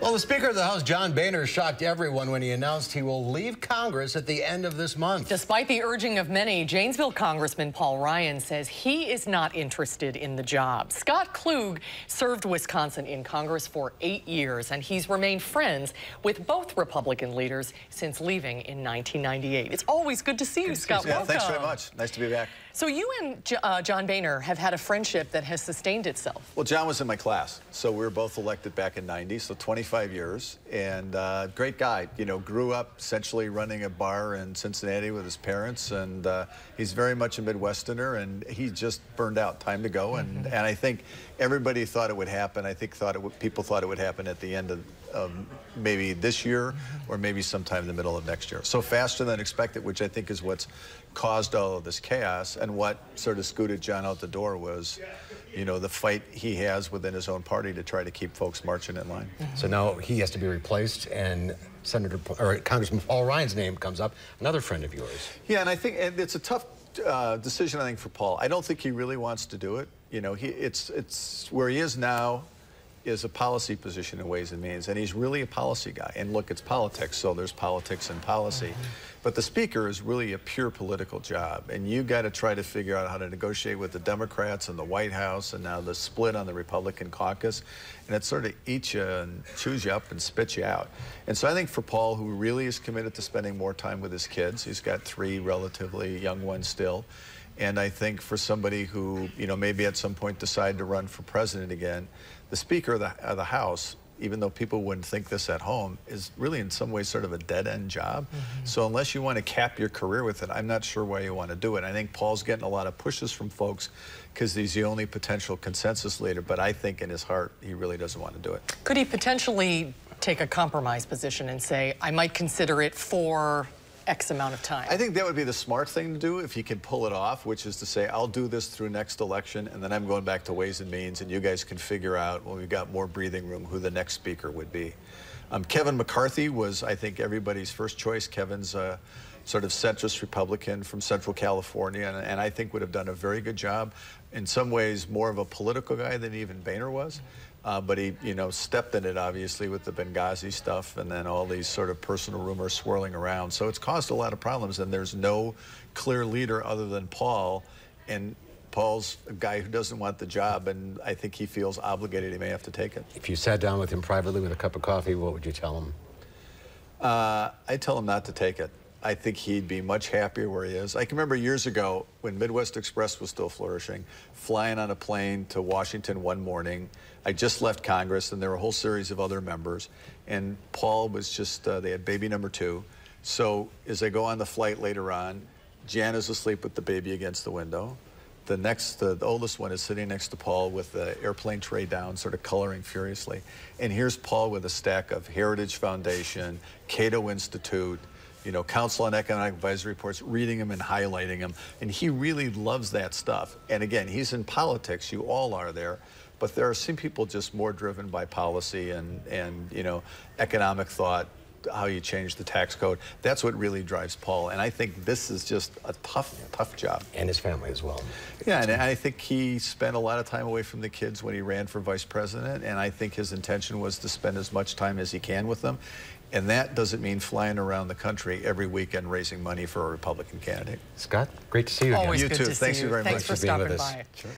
Well, the Speaker of the House, John Boehner, shocked everyone when he announced he will leave Congress at the end of this month. Despite the urging of many, Janesville Congressman Paul Ryan says he is not interested in the job. Scott Klug served Wisconsin in Congress for 8 years, and he's remained friends with both Republican leaders since leaving in 1998. It's always good to see you, Scott. Yeah, welcome. thanks very much. Nice to be back. So you and John Boehner have had a friendship that has sustained itself. Well, John was in my class, so we were both elected back in '90, so 25 years, and great guy. You know, grew up essentially running a bar in Cincinnati with his parents, and he's very much a Midwesterner, and he just burned out. Time to go, and I think everybody thought it would happen. I think people thought it would happen at the end of maybe this year or maybe sometime in the middle of next year. So faster than expected, which I think is what's caused all of this chaos, and what sort of scooted John out the door was, you know, the fight he has within his own party to try to keep folks marching in line. So now he has to be replaced, and Congressman Paul Ryan's name comes up, another friend of yours. Yeah, and I think it's a tough decision, I think, for Paul. I don't think he really wants to do it. You know, it's where he is now is a policy position in Ways and Means, and he's really a policy guy. And look, it's politics, so there's politics and policy. But the Speaker is really a pure political job, and you got to try to figure out how to negotiate with the Democrats and the White House, and now the split on the Republican caucus, and it sort of eats you and chews you up and spits you out. And so I think for Paul, who really is committed to spending more time with his kids, he's got 3 relatively young ones still, and I think for somebody who, you know, maybe at some point decide to run for president again, the Speaker of the House, even though people wouldn't think this at home, is really in some ways sort of a dead-end job. So unless you want to cap your career with it, I'm not sure why you want to do it. I think Paul's getting a lot of pushes from folks because he's the only potential consensus leader, but I think in his heart, he really doesn't want to do it. Could he potentially take a compromise position and say, I might consider it for X amount of time? I think that would be the smart thing to do if he can pull it off, which is to say, I'll do this through next election, and then I'm going back to Ways and Means, and you guys can figure out, when we've got more breathing room, who the next speaker would be. Kevin McCarthy was, I think, everybody's first choice. Kevin's a sort of centrist Republican from Central California, and I think would have done a very good job. In some ways, more of a political guy than even Boehner was. But he, you know, stepped in it, obviously, with the Benghazi stuff and then all these sort of personal rumors swirling around. So it's caused a lot of problems, and there's no clear leader other than Paul. And Paul's a guy who doesn't want the job, and I think he feels obligated he may have to take it. If you sat down with him privately with a cup of coffee, what would you tell him? I'd tell him not to take it. I think he'd be much happier where he is. I can remember years ago when Midwest Express was still flourishing, flying on a plane to Washington one morning. I just left Congress, and there were a whole series of other members, and Paul was just, they had baby number 2. So as I go on the flight later on, Jan is asleep with the baby against the window. The oldest one is sitting next to Paul with the airplane tray down, sort of coloring furiously. And here's Paul with a stack of Heritage Foundation, Cato Institute, you know, Council on Economic Advisory reports, reading them and highlighting them. And he really loves that stuff. And again, he's in politics. You all are there. But there are some people just more driven by policy and you know, economic thought, how you change the tax code. That's what really drives Paul. And I think this is just a tough job. And his family as well. Yeah, and I think he spent a lot of time away from the kids when he ran for vice president, and I think his intention was to spend as much time as he can with them. And that doesn't mean flying around the country every weekend raising money for a Republican candidate. Scott, great to see you again. Always You good too. to see Thanks you very much Thanks for for being stopping with us. by. Sure.